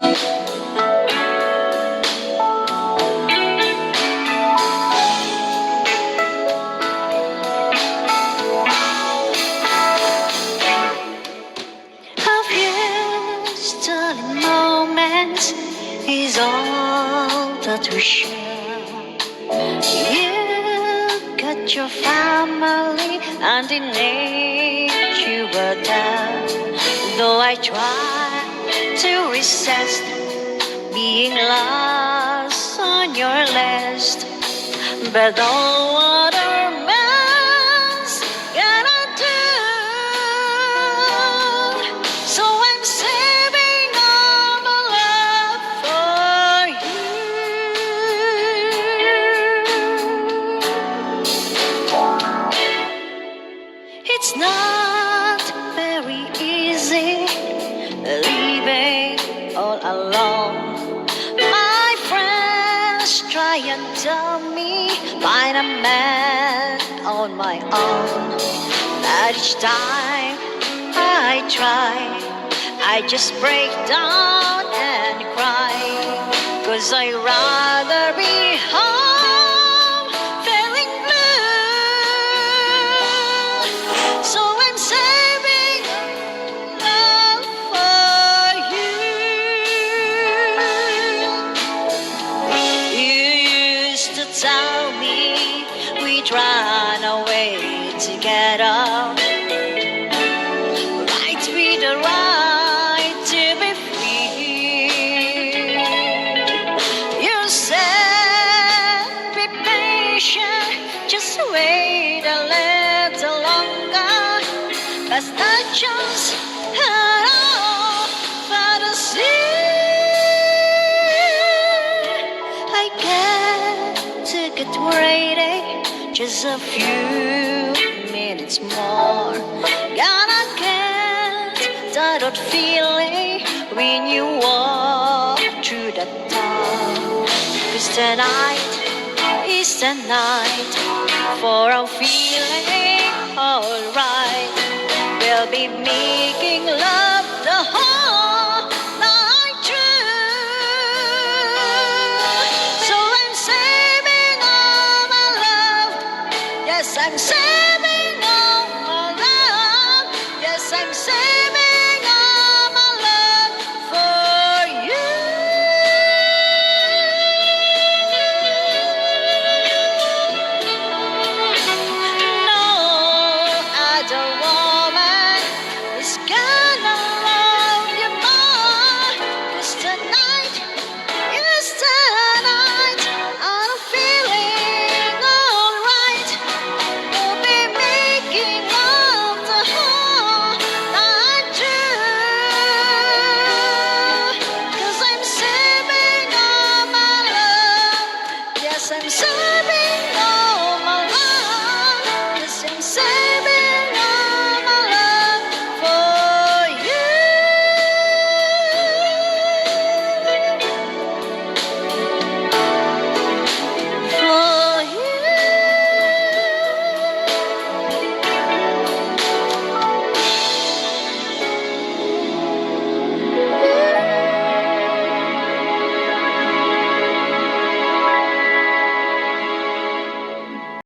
Of you, stolen moments is all that we share. You got your family and in it you were there. Though I tried to resist being lost on your list, but all other man's gonna do. So I'm saving all my love for you. It's not very easy living all alone. My friends try and tell me find a man on my own. But each time I try, I just break down and cry. 'Cause I'd rather be home feeling blue. So I'm saving love for you. You used to tell me we'd run away together. Right with the right to be free. You said be patient, just wait a little longer. But the chance at all fantasy. I get to get waiting just a few minutes more. Gonna get that old feeling when you walk through the door. 'Cause tonight is the night for our feeling alright. We'll be making love the whole